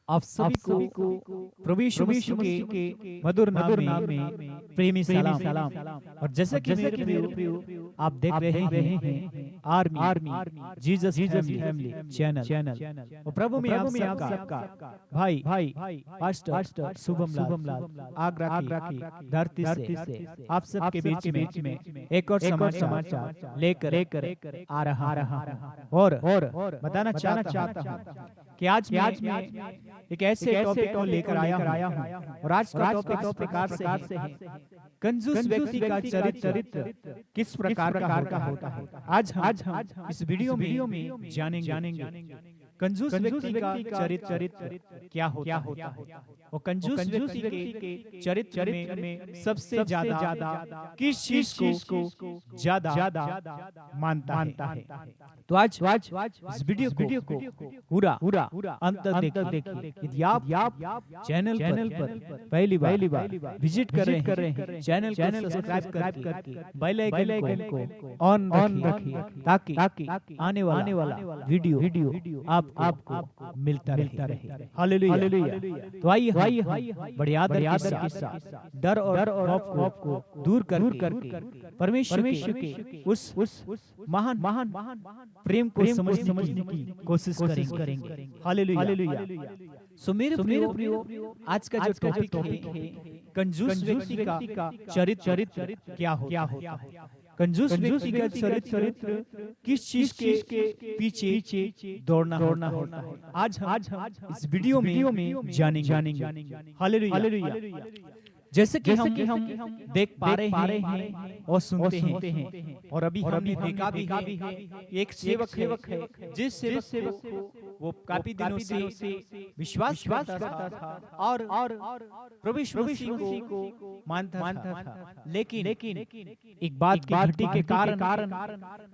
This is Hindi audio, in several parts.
आप सभी को प्रभु यीशु मसीह के मधुर नाम में प्रेमी सलाम। और जैसा कि मेरे प्रियो आप देख रहे हैं आर्मी जीसस फैमिली चैनल और प्रभु में आप सबका भाई पास्टर शुभम लाल आगरा की धरती से आप सबके बीच में एक और समाचार लेकर आ रहा और बताना चाहता हूँ कि आज मैं एक ऐसे टॉपिक को लेकर आया हूँ और आज का टॉपिक इस प्रकार से है, कंजूस व्यक्ति का चरित्र किस प्रकार का होता है। आज हम इस वीडियो में जानेंगे कंजूस व्यक्ति का चरित्र क्या होता है और कंजूस व्यक्ति के चरित्र में सबसे ज्यादा किस चीज को ज्यादा मानता है। तो आज इस वीडियो को पूरा अंत तक देखिए। यदि आप चैनल पर पहली बार विजिट कर रहे हैं, चैनल को सब्सक्राइब करके बेल आइकन को ऑन रखिए ताकि आने वाला वीडियो आपको मिलता रहे। हालेलुया। तो आइए बड़े आदर के साथ डर और खौफ को दूर करके परमेश्वर के उस महान प्रेम को समझने की कोशिश करेंगे। हालेलुया। सो मेरे प्रियो आज का जो टॉपिक है कंजूस व्यक्ति का चरित्र क्या होता है। कंजूस व्यक्ति का चरित्र किस चीज के पीछे दौड़ना होता है। आज हम इस वीडियो में जानेंगे। हालेलुया। जैसे कि हम देख पा रहे हैं और सुनते हैं और अभी हमने देखा भी है एक सेवक है जिस सेवक को वो काफी दिनों से विश्वास करता था और प्रभु यीशु मसीह को मानता था, लेकिन एक बात की घटी के कारण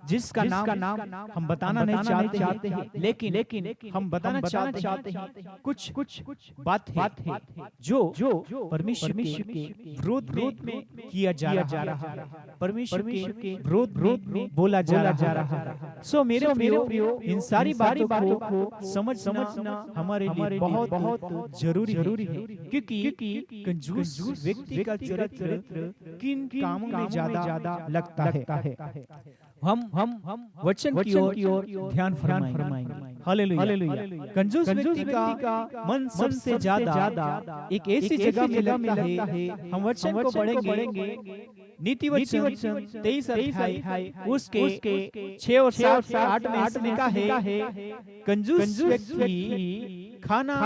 जिसका नाम हम बताना नहीं चाहते हैं, लेकिन हम बताना चाहते हैं कुछ बात है जो परमेश्वर के विरोध में किया जा रहा है, परमेश्वर के विरोध में बोला जा रहा है। सो मेरे प्रियो इन सारी बातों को समझना हमारे लिए बहुत जरूरी है, क्योंकि कंजूस व्यक्ति का चरित्र किन कामों में ज्यादा लगता है। हम वचन की ओर ध्यान फरमाएंगे। हालेलुया। कंजूस व्यक्ति का मन सबसे ज्यादा एक ऐसी जगह में लगता है। हम वचन को पढ़ेंगे नीति वचन 23 अध्याय उसके 6 और 7 8 में ऐसे लिखा है कंजूस व्यक्ति खाना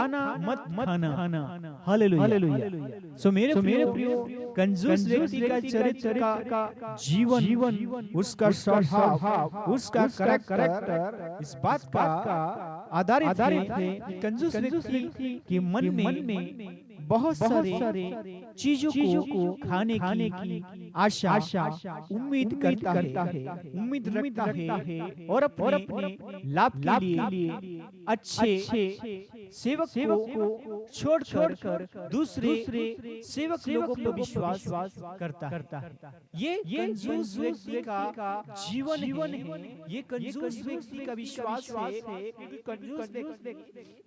मत खाना। हालेलुया। सो मेरे प्रियो कंजूस व्यक्ति का चरित्र का जीवन उसका स्वभाव उसका करैक्टर इस बात का आधारित है कि कंजूस व्यक्ति के मन में बहुत सारे चीजों को खाने की आशा उम्मीद करता है, उम्मीद रखता है और अपने लाभ के लिए अच्छे सेवक को छोड़कर दूसरे सेवक लोगों पर विश्वास करता है। ये कंजूस व्यक्ति का जीवन है, ये कंजूस व्यक्ति का विश्वास है, क्योंकि कंजूस व्यक्ति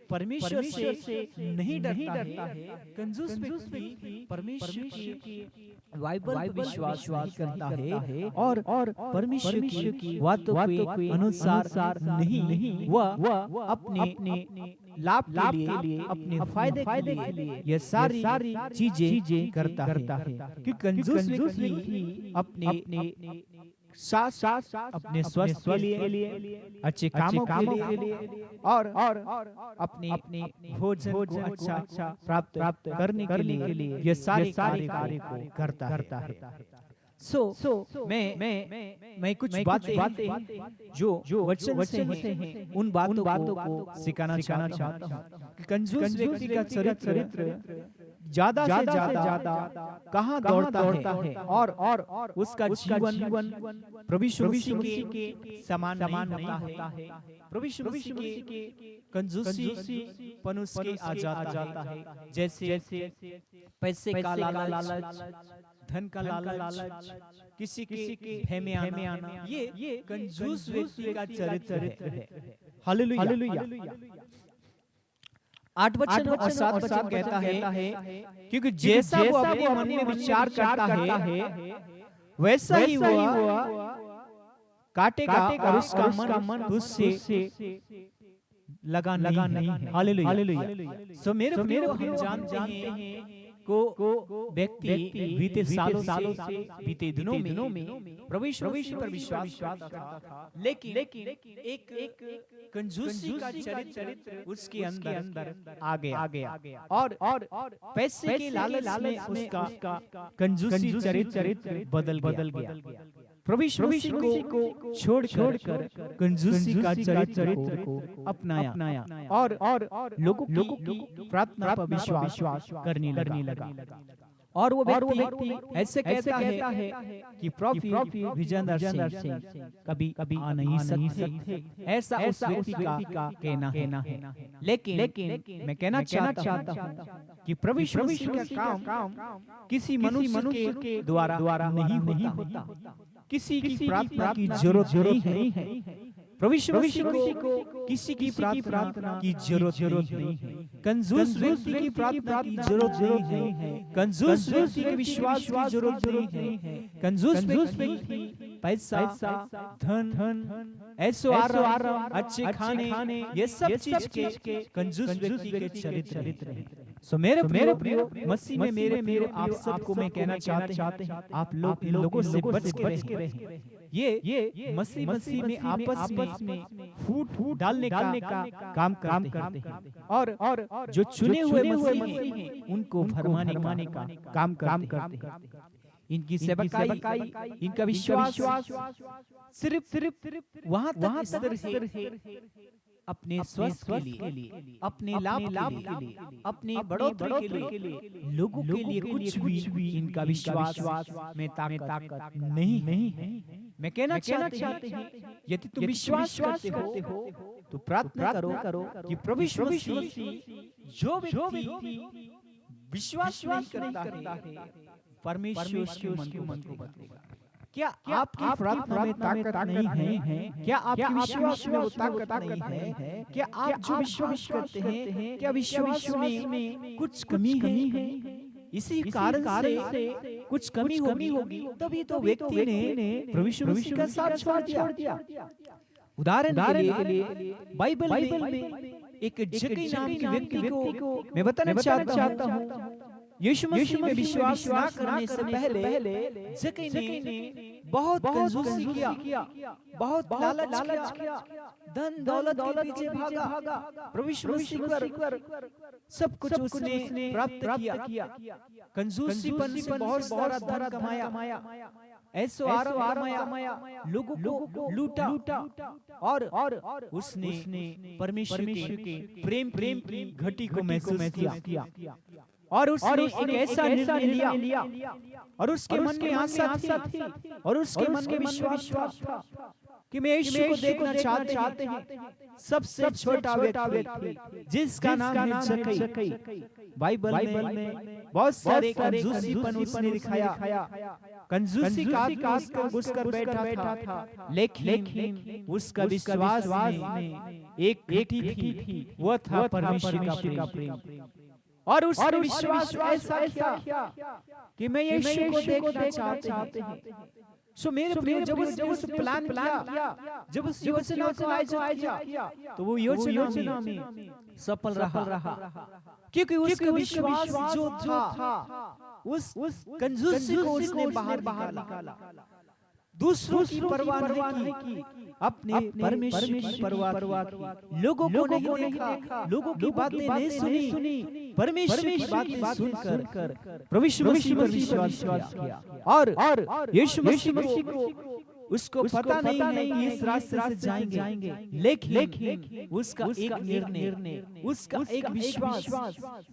परमेश्वर से नहीं डरता है। कंजूस व्यक्ति परमेश्वर की बाइबल पर विश्वास नहीं करता है और परमेश्वर की बातों के अनुसार नहीं, वह अपने लाभ के लिए अपने फायदे के लिए ये सारी चीजें करता है। कि कंजूस व्यक्ति अपने साथ अपने स्वास्थ्य के लिए अच्छे कामों के लिए और अपने भोजन को अच्छा प्राप्त करने के लिए ये सारे कार्य को करता है। सो मैं कुछ बातें जो वचन से हैं उन बातों को सिखाना चाहता हूँ कि कंजूस व्यक्ति का चरित्र ज्यादा से ज्यादा कहाँ दौड़ता है और उसका जीवन प्रभु यीशु मसीह के समान नहीं होता है। प्रभु यीशु मसीह के कंजूसी पन उसके आ जाता है, जैसे पैसे का लालच, धन का लालच, किसी के भय में आना, ये कंजूस व्यक्ति का चरित्र है। हालेलुया। 8 वचन और 7 वचन कहता है, क्योंकि जैसा वो अपने मन में विचार करता है वैसा ही वह काटेगा और उसका मन तुझसे लगा नहीं है। हालेलुया। सो मेरे प्रियो, हम जानते हैं को व्यक्ति बीते सालों से बीते दिनों में प्रभु यीशु पर विश्वास करता था, लेकिन एक कंजूसी का चरित्र उसके अंदर आ गया और पैसे के लालच में उसका कंजूसी चरित्र बदल गया। प्रभु यीशु को छोड़कर कंजूसी का चरित्र को अपनाया और लोगों की प्रार्थना पर विश्वास करने लगा। और वो व्यक्ति ऐसे कहता है कि प्रॉफिट विजेंद्र सिंह कभी आ नहीं सकते, ऐसा उस व्यक्ति का कहना है। लेकिन मैं कहना चाहता हूँ कि प्रभु यीशु का काम किसी मनुष्य के द्वारा नहीं होता, किसी की प्रार्थना की जरूरत नहीं है। प्रभु यीशु को किसी की प्रार्थना की जरूरत नहीं है। कंजूस व्यक्ति की प्रार्थना की जरूरत नहीं है। कंजूस व्यक्ति के विश्वास की जरूरत नहीं है। कंजूस व्यक्ति पैसा, धन, ऐश्वर्य, अच्छे खाने, ये सब चीज के कंजूस व्यक्ति के चरित्र है। सो मेरे प्रियो, मसीह में मेरे प्रियो, आप सबको मैं कहना चाहते हैं, आप लोग इन लोगों से बच के रहें। ये मसीह में आपस में फूट डालने का काम करते हैं और जो चुने हुए मसीह हैं उनको भरमाने का काम करते हैं। इनकी सेवकाई, इनका विश्वास सिर्फ वहां तक है अपने स्वास्थ्य के लिए, अपने लाभ के लिए, अपने बढ़ोतरी के लिए, लोगों के लिए कुछ भी इनका विश्वास में ताकत नहीं है। मैं कहना चाहते हैं, यदि तुम विश्वास करते हो तो प्रार्थना करो कि प्रभु यीशु जो व्यक्ति विश्वास नहीं करता है परमेश्वर के मन को बदलेगा। क्या आपकी प्रार्थना में ताकत नहीं है? क्या आपके विश्वास में वो ताकत नहीं है? क्या आप जो विश्वास करते हैं, क्या विश्वास में कुछ कमी है? इसी कारण से कुछ कमी होगी, तभी तो व्यक्ति ने प्रभु यीशु का साथ छोड़ दिया। उदाहरण के लिए बाइबल में एक जक्कई नाम के व्यक्ति को मैं बताना चाहता हूँ। यीशु मसीह में विश्वास न करने से पहले जक्कई ने बहुत कंजूसी किया, बहुत लालच किया, धन दौलत के पीछे भागा। प्रभु यीशु मसीह पर सब कुछ उसने प्राप्त किया, कंजूसीपन से बहुत सारा धन कमाया, ऐश्वर्य कमाया, लोगों को लूटा और उसने परमेश्वर के प्रेम की घटी को महसूस किया और उसने एक ऐसा निर्णय लिया और उसके मन में आशा थी और उसके मन में विश्वास था कि मैं यीशु को देखना चाहते हैं। सबसे छोटा व्यक्ति जिसका नाम है जक्कई। बाइबल में बहुत सारे कंजूसीपन उसने दिखाया, कंजूसी का घुसकर बैठा था, लेकिन उसका विश्वास में एक घटी थी, वो था परमेश्वर का प्रेम। और उसने विश्वास ऐसा किया कि मैं यीशु को देखना चाहते हैं। सो मेरे प्रिय, जब उस प्लान किया, जब उस योजना को आयोजित किया, तो वो योजना में सफल रहा, क्योंकि उसका विश्वास जो था उस कंजूसी को उसने बाहर निकाला। दूसरों की परवाह नहीं की, अपने परमेश्वर की परवाह की। लोगों को नहीं देखा, लोगों की बातें नहीं सुनी, परमेश्वर की बातें सुनकर प्रभु यीशु मसीह पर विश्वास किया। और यीशु मसीह को उसको पता नहीं है कि इस रास्ते से जाएंगे, लेकिन उसका एक निर्णय, उसका एक विश्वास,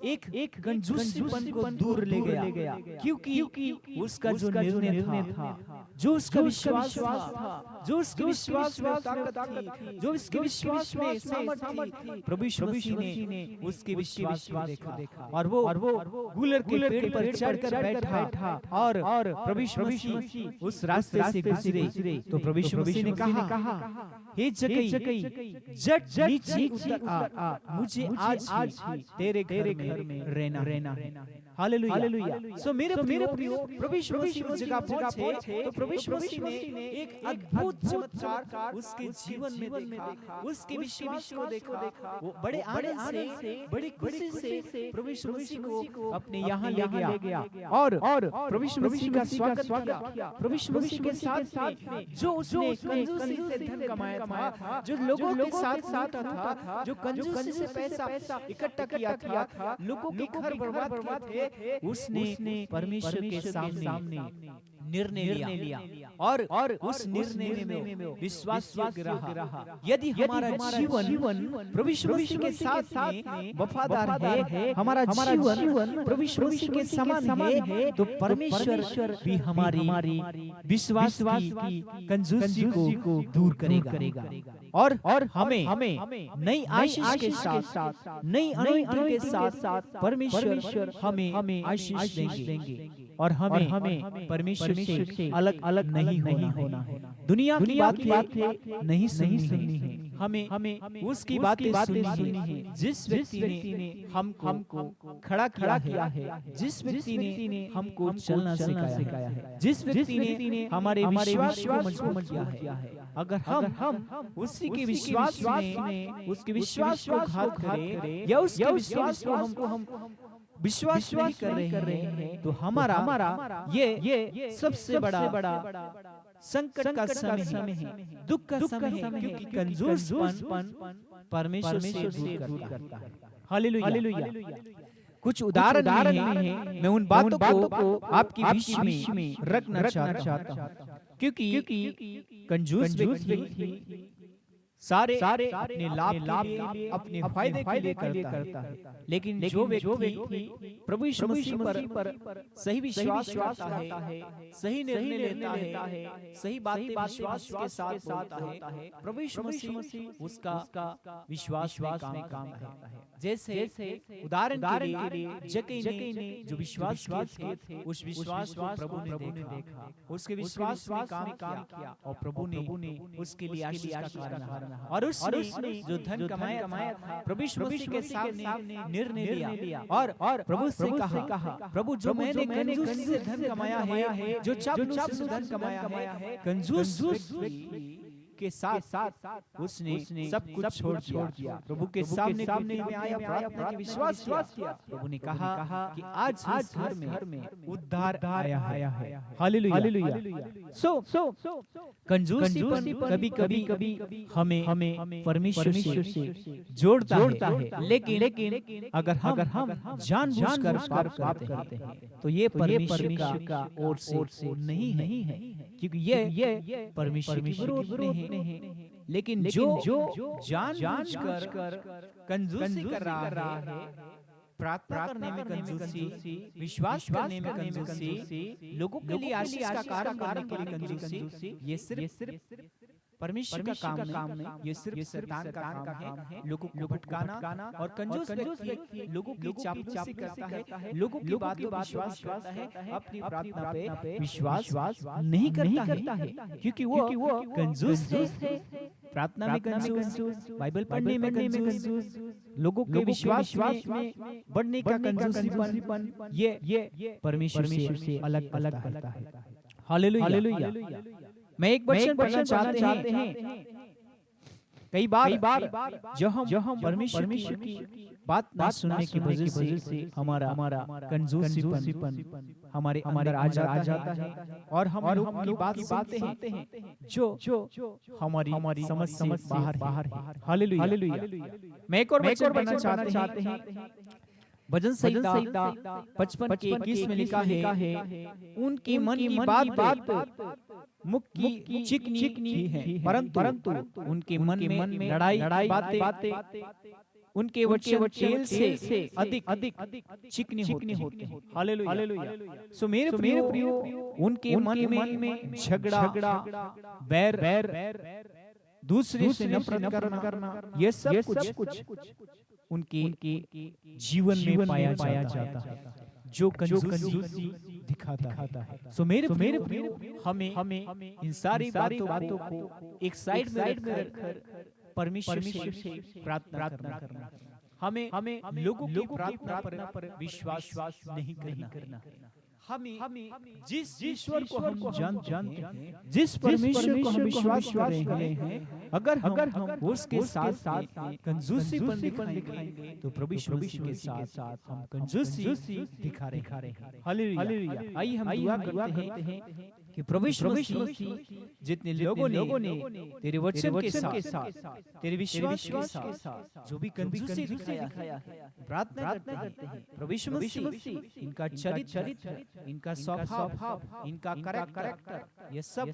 एक कंजूसीपन को दूर ले गया, क्योंकि उसका जो निर्णय था, जो उसका विश्वास था, जो उसके विश्वास में ताकत थी, जो उसके विश्वास में सामर्थ थी, प्रभु यीशु मसीह ने उसके विश्वास को देखा और वो गूलर के पेड़ पर चढ़कर बैठा और प्रभु यीशु मसीह उस रास्ते से गुजरे तो प्रभु यीशु मसीह ने कहा, हे जक्कई जट नीचे उतर आ, मुझे आज तेरे घर में रहना। हालेलुया। सो मेरे प्रियो, प्रभु यीशु मसीह उस जगह पहुंचे तो प्रभु यीशु मसीह ने एक अद्भुत चमत्कार उसके जीवन में देखा, उसके विश्वास को देखा। वो बड़े आनंद से, बड़ी खुशी से प्रभु यीशु मसीह को अपने यहाँ ले गया और प्रभु यीशु मसीह का स्वागत किया। प्रभु यीशु मसीह के साथ जो उसने कंजूसी से धन कमाया था, जो लोगों के साथ था, जो कंजूसी से पैसा इकट्ठा किया था, लोगों के घर बर्बाद किए थे, उसने परमेश्वर के सामने निर्णय लिया और उस निर्णय में विश्वास रहा। यदि हमारा जीवन प्रभु यीशु मसीह के साथ वफादार है, हमारा जीवन प्रभु यीशु मसीह के समान है, तो परमेश्वर भी हमारी विश्वास की कंजूसी को दूर करेगा और हमें नई आशीष के साथ, नई अनॉइंटिंग के साथ परमेश्वर हमें आशीष देंगे और हमें परमेश्वर से अलग नहीं होना है। दुनिया की बातें नहीं सुननी है, हमें उसकी बातें सुननी है। जिस व्यक्ति ने हमको खड़ा किया है, जिस व्यक्ति ने हमको चलना सिखाया है, जिस व्यक्ति ने हमारे विश्वास को मजबूत किया है, अगर हम उसी के विश्वास में उसके विश्वास को घात करें या उसके विश्वास को हम विश्वास नहीं कर रहे हैं, तो हमारा ये सबसे बड़ा संकट का समय है, दुख का समय है, क्योंकि कंजूसपन परमेश्वर से दूर करता है। हालेलुया। कुछ उदाहरण हैं, मैं उन बातों को आपके बीच में रखना चाहता हूँ, क्योंकि कंजूस व्यक्ति सारे अपने लाभ के लिए, अपने फायदे के लिए करता है, लेकिन जो व्यक्ति प्रभु यीशु मसीह पर सही विश्वास रखता है, सही निर्णय लेता है, सही बातें विश्वास के साथ बोलता है, प्रभु यीशु मसीह उसका विश्वास में काम करता है। जैसे उदाहरण के लिए जक्कई ने जो विश्वास किए थे, उस विश्वास को प्रभु ने देखा, उसके विश्वास में काम किया और प्रभु ने उसके लिए आशीष का कारण रहा और उसने जो धन कमाया था, प्रभु यीशु मसीह के सामने निर्णय लिया और प्रभु से कहा, प्रभु जो मैंने कंजूसी से धन कमाया है, जो चापलूसी से धन कमाया है, कंजूस के साथ उसने सब कुछ छोड़ दिया। प्रभु के सामने में आया, प्रार्थना की विश्वास किया। प्रभु ने कहा कि आज घर में उद्धार आया है। हालेलुया। सो कंजूसी कभी हमें परमेश्वर से जोड़ता है, लेकिन अगर हम जानबूझकर पाप करते हैं तो ये परमेश्वर का ओर से नहीं है, क्योंकि ये परमेश्वर की विरोध में है। लेकिन जो जानबूझकर कंजूसी कर रहा है, प्रार्थना करने में कंजूसी, विश्वास करने में कंजूसी, लोगों के लिए आशीष का कारण करने के लिए कंजूसी, ये सिर्फ परमेश्वर का काम नहीं, ये सिर्फ शैतान का काम है। लोगों को भटकाना और कंजूस व्यक्ति लोगों की चापलूसी करता है, लोगों की बातों पर विश्वास करता है, अपनी प्रार्थना पे विश्वास नहीं करता है, क्योंकि वो कंजूस है। प्रार्थना में कंजूस, बाइबल पढ़ने में कंजूस, लोगों के विश्वास में बढ़ने का कंजूसीपन, ये परमेश्वर से अलग करता है। हालेलुया। मैं एक वचन पढ़ना चाहते हैं। कई बार जो हम परमेश्वर की बात ना सुनने की वजह से हमारा कंजूसीपन हमारे अंदर आ जाता है और हम लोगों की बात सुनते हैं जो हमारी समझ से बाहर है। हालेलुया। मैं एक और वचन पढ़ना चाहते हैं। भजन संहिता 55 के 21 में लिखा है, उनकी मन की बात मुख की चिकनी है, परंतु उनके मन में लड़ाई बातें उनके वचन तेल से अधिक चिकने होते हैं। हालेलुया। सो मेरे प्रियो, उनके मन में झगड़ा, बैर, दूसरे से नफरत करना, ये सब कुछ उनके जीवन में पाया जाता है, जो कंजूसी दिखाता है। सो मेरे प्रियो, हमें इन सारी बातों को एक साइड में रखकर परमेश्वर से प्रार्थना करना। हमें लोगों की प्रार्थना पर विश्वास नहीं करना। हमें जिस ईश्वर को हम जानते हैं, जिस परमेश्वर को हम विश्वास कर रहे हैं, अगर हम उसके साथ कंजूसी दिखाएंगे तो प्रभु यीशु मसीह के साथ हम कंजूसी दिखा रहे हैं। हालेलुया। आइए हम दुआ करते हैं कि प्रभु यीशु मसीह, जितने लोगों ने तेरे वचन के साथ, तेरे विश्वास के साथ जो भी कंजूसी दिखाया है, प्रार्थना करते हैं प्रभु यीशु मसीह इनका चरित्र, इनका स्वभाव, इनका कैरेक्टर, ये सब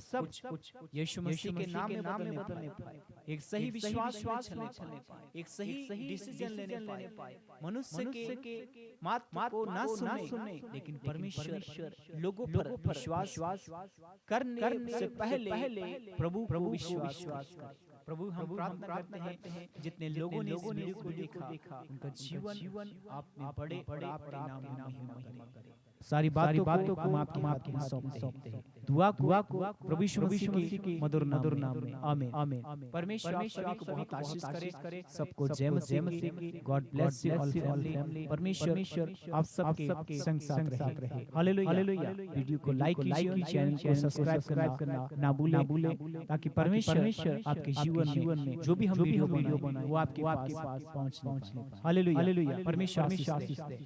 कुछ यीशु मसीह के नाम में बदलने पाए, एक सही विश्वास चलने पाए, एक सही डिसीजन लेने पाए, मनुष्य के बात को ना सुने, लेकिन परमेश्वर लोगों पर विश्वास करने से पहले प्रभु को विश्वास कर। प्रभु हम प्रार्थना करते हैं, जितने लोगों ने इस वीडियो को देखा, उनका जीवन आप में बड़े और आपके नाम में महिमा करे। सारी बातों को हम आपके हाथ में सौंपते हैं। दुआ को प्रभु यीशु मसीह की मधुर नाम में आमीन। परमेश्वर आप सभी को बहुत आशीष करे। सबको जय मसीह की। God bless you all family. परमेश्वर आप सबके संग साथ रहे। हालेलुया। वीडियो को लाइक कीजिए, चैनल को सब्सक्राइब करना ना भूलें, ताकि परमेश्वर आपके जीवन में जो भी हम वीडियो बनाए वो आपके पास पहुंचने पाए। हालेलुया। परमेश्वर आशीष दे।